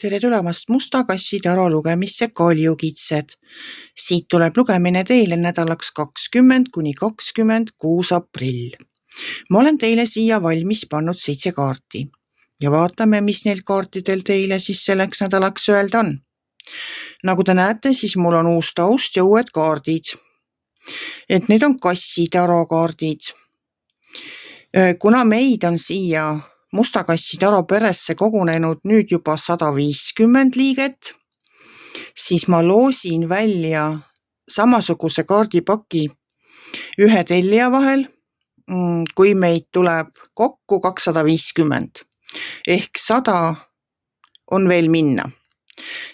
Tere tulemast Musta kassi taro lugemisse Kaljukitsed. Siit tuleb lugemine teile nädalaks 20–26 aprill. Ma olen teile siia valmis pannud 7 kaarti ja vaatame, mis neil kaartidel teile siis selleks nädalaks öelda on. Nagu te näete, siis mul on uus taust ja uued kaardid. Et need on kassi taro kaardid. Kuna meid on siia Musta kassi taro peresse kogunenud nüüd juba 150 liiget, siis ma loosin välja samasuguse kaardipaki ühe tellija vahel, kui meid tuleb kokku 250. Ehk 100 on veel minna.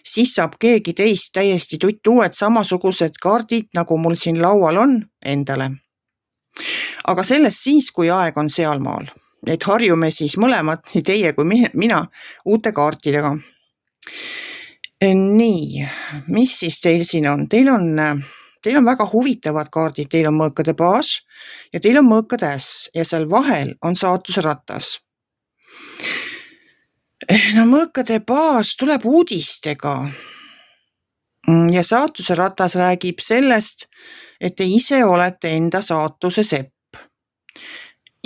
Siis saab keegi teist täiesti uued samasugused kaardid, nagu mul siin laual on, endale. Aga sellest siis, kui aeg on sealmaal. Et harjume siis mõlemad, nii teie kui mina, uute kaartidega. Nii, mis siis teil siin on? Teil on väga huvitavad kaardid. Teil on mõõkade baas ja teil on mõõkade äss ja seal vahel on saatuse ratas. No mõõkade baas tuleb uudistega ja saatuse ratas räägib sellest, et te ise olete enda saatuse sepp.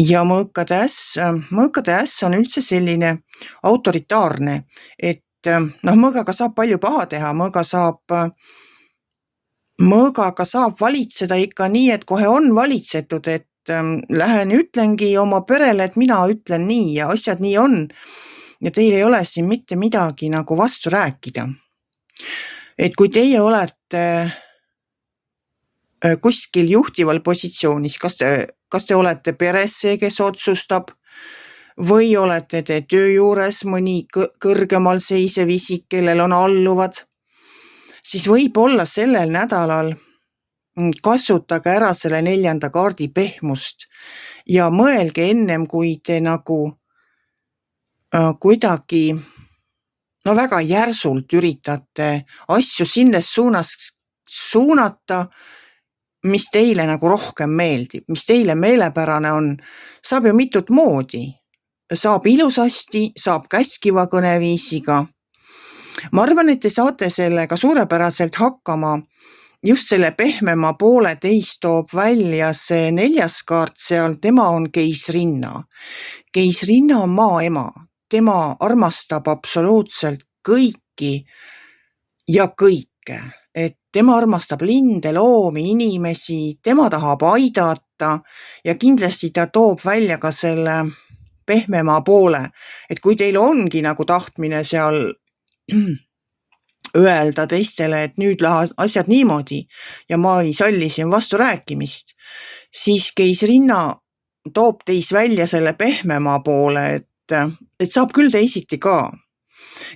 Ja mõõkade äss on üldse selline autoritaarne, et mõõgaga saab palju paha teha, mõõgaga saab valitseda ikka nii, et kohe on valitsetud, et lähen ütlengi oma perele, et mina ütlen nii ja asjad nii on ja teil ei ole siin mitte midagi nagu vastu rääkida. Et kui teie olete kuskil juhtival positsioonis, kas te olete peres see, kes otsustab või olete te töö juures mõni kõrgemal seisev isik, kellel on alluvad, siis võib olla sellel nädalal kasutage ära selle 4. kaardi pehmust ja mõelge ennem, kui te nagu kuidagi väga järsult üritate asju sinnes suunas suunata, mis teile nagu rohkem meeldib, mis teile meelepärane on, saab ju mitut moodi. Saab ilusasti, saab käskiva kõneviisiga. Ma arvan, et te saate sellega suurepäraselt hakkama. Just selle pehmema poole teist toob välja see 4. kaart seal, tema on keisrinna. Keisrinna on maaema. Tema armastab absoluutselt kõiki ja kõike. Et tema armastab linde, loomi, inimesi, tema tahab aidata ja kindlasti ta toob välja ka selle pehmema poole. Et kui teil ongi nagu tahtmine seal öelda teistele, et nüüd lähevad asjad niimoodi ja ma ei salli siin vastu rääkimist, siis keisrinna toob teis välja selle pehmema poole, et saab küll teisiti ka.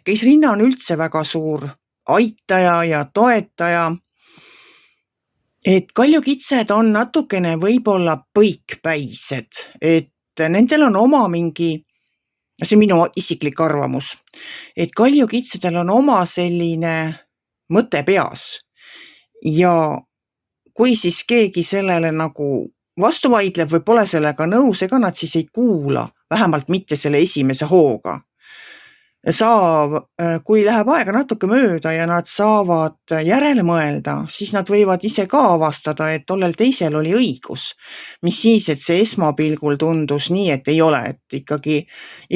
Keisrinna on üldse väga suur aitaja ja toetaja, et kaljukitsed on natukene võib-olla põikpäised, et nendel on oma mingi, see on minu isiklik arvamus, et kaljukitsedel on oma selline mõte peas ja kui siis keegi sellele nagu vastu vaidleb või pole sellega nõus, ega nad siis ei kuula, vähemalt mitte selle esimese hooga. Kui läheb aega natuke mööda ja nad saavad järele mõelda, siis nad võivad ise ka avastada, et tollel teisel oli õigus. Mis siis, et see esmapilgul tundus nii, et ei ole, et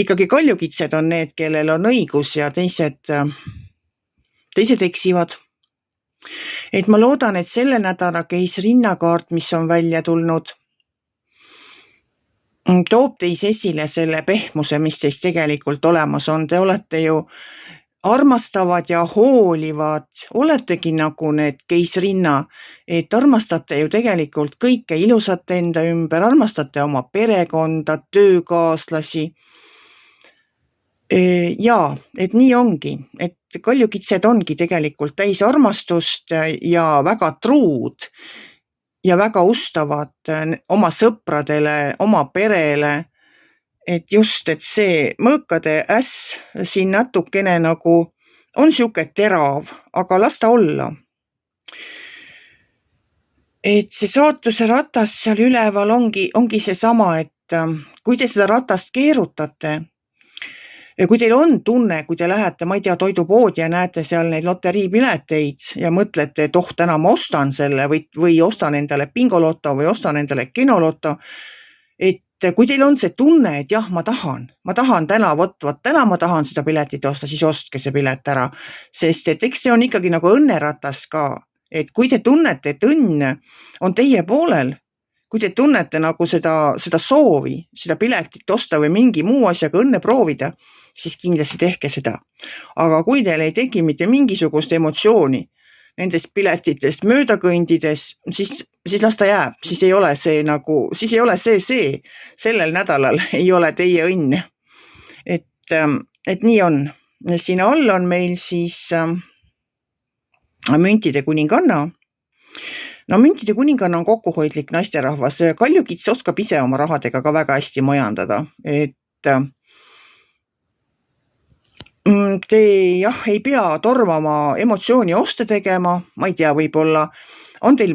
ikkagi kaljukitsed on need, kellel on õigus ja teised eksivad. Et ma loodan, et selle nädala keisrinnakaart, mis on välja tulnud, toob teis esile selle pehmuse, mis teis tegelikult olemas on. Te olete ju armastavad ja hoolivad, oletegi nagu need keisrinna, et armastate ju tegelikult kõike ilusat enda ümber, armastate oma perekonda, töökaaslasi. Ja, et nii ongi, et kaljukitsed ongi tegelikult täis armastust ja väga truud ja väga ustavad oma sõpradele, oma perele, et just, et see mõõkade äss siin natukene nagu on siuke terav, aga las ta olla. Et see saatuse ratas seal üleval ongi seesama, et kui te seda ratast keerutate, Ja kui teil on tunne, kui te lähete, ma ei tea, toidupoodi ja näete seal neid loteriipileteid ja mõtlete, et täna ma ostan selle või ostan endale bingoloto või ostan endale kinoloto, et kui teil on see tunne, et jah, ma tahan täna, täna ma tahan seda piletit osta, siis ostke see pilet ära. Sest et eks see on ikkagi nagu õnneratas ka, et kui te tunnete, et õnn on teie poolel, kui te tunnete nagu seda soovi, seda piletit osta või mingi muu asjaga õnne proovida, siis kindlasti tehke seda. Aga kui teil ei teki mitte mingisugust emotsiooni nendest piletitest mööda kõndides, siis las ta jääb, siis ei ole see sellel nädalal ei ole teie õnn. Et nii on. Siin all on meil siis müntide kuninganna. No müntide kuninganna on kokkuhoidlik naisterahvas. Kaljukits oskab ise oma rahadega ka väga hästi majandada. Et te jah, ei pea tormama emotsiooni oste tegema, ma ei tea, võib-olla on teil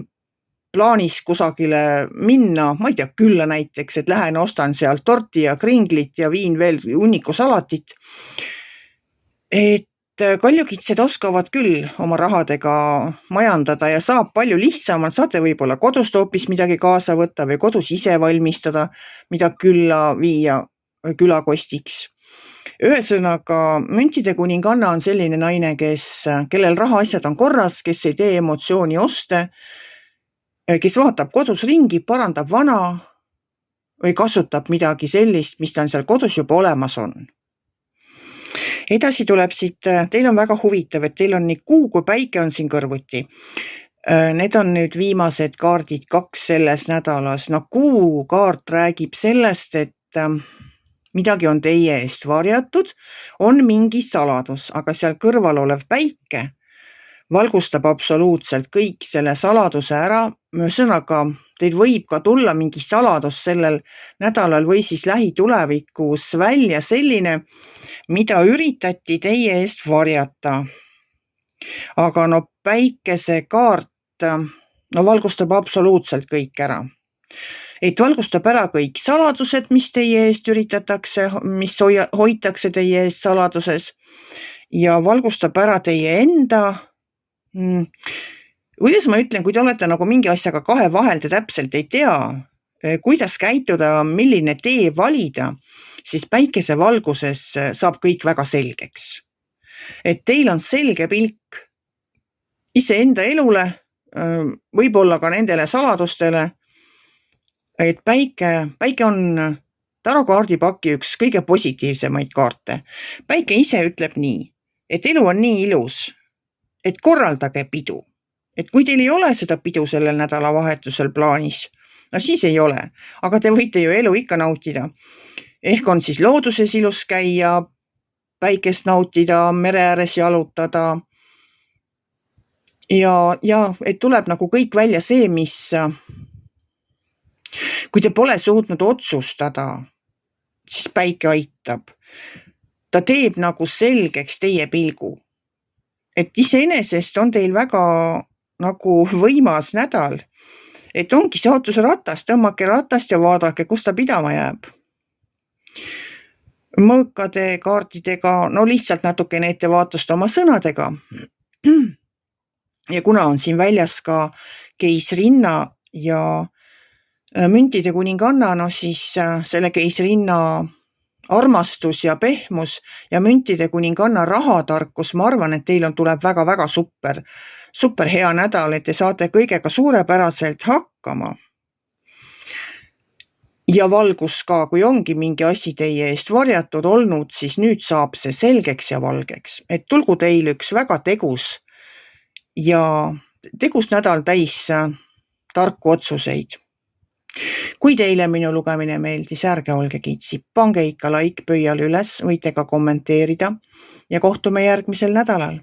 plaanis kusagile minna, ma ei tea, külla näiteks, et lähen ostan sealt torti ja kringlit ja viin veel hunniku salatit. Et kaljukitsed oskavad küll oma rahadega majandada ja saab palju lihtsamalt, saate võib-olla kodust hoopis midagi kaasa võtta või kodus ise valmistada, mida külla viia külakostiks. Ühesõnaga, müntide kuninganna on selline naine, kellel rahaasjad on korras, kes ei tee emotsiooni oste, kes vaatab kodus ringi, parandab vana või kasutab midagi sellist, mis tal seal kodus juba olemas on. Edasi tuleb siit, teil on väga huvitav, et teil on nii kuu kui päike on siin kõrvuti. Need on nüüd viimased kaardid 2 selles nädalas. No kuu kaart räägib sellest, et midagi on teie eest varjatud, on mingi saladus, aga seal kõrval olev päike valgustab absoluutselt kõik selle saladuse ära. Ühesõnaga, teil võib ka tulla mingi saladus sellel nädalal või siis lähitulevikus välja selline, mida üritati teie eest varjata. Aga no päikese kaart valgustab absoluutselt kõik ära. Et valgustab ära kõik saladused, mis teie eest üritatakse, mis hoitakse teie eest saladuses ja valgustab ära teie enda. Kuidas ma ütlen, kui te olete nagu mingi asjaga kahe vahel, te täpselt ei tea, kuidas käituda, milline tee valida, siis päikese valguses saab kõik väga selgeks. Et teil on selge pilk iseenda elule, võib-olla ka nendele saladustele, et päike on tarokaardipaki üks kõige positiivsemaid kaarte. Päike ise ütleb nii, et elu on nii ilus, et korraldage pidu. Et kui teil ei ole seda pidu sellel nädalavahetusel plaanis, no siis ei ole, aga te võite ju elu ikka nautida. Ehk on siis looduses ilus käia, päikest nautida, mere ääres jalutada. Ja et tuleb nagu kõik välja see, mis kui te pole suutnud otsustada, siis päike aitab. Ta teeb nagu selgeks teie pilgu. Et iseenesest on teil väga nagu võimas nädal. Et ongi see ootuse ratas, tõmmake ratast ja vaadake, kus ta pidama jääb. Mõõkade kaartidega, no lihtsalt natukene ettevaatust oma sõnadega. Ja kuna on siin väljas ka keisrinna ja müntide kuninganna, no siis selle keisrinna armastus ja pehmus ja müntide kuninganna rahatarkus, ma arvan, et teil tuleb väga-väga super hea nädal, et te saate kõigega suurepäraselt hakkama. Ja valgus ka, kui ongi mingi asi teie eest varjatud olnud, siis nüüd saab see selgeks ja valgeks. Et tulgu teil üks väga tegus nädal täis tarku otsuseid. Kui teile minu lugemine meeldis, ärge olge kitsi, pange ikka like pöial üles, võite ka kommenteerida ja kohtume järgmisel nädalal.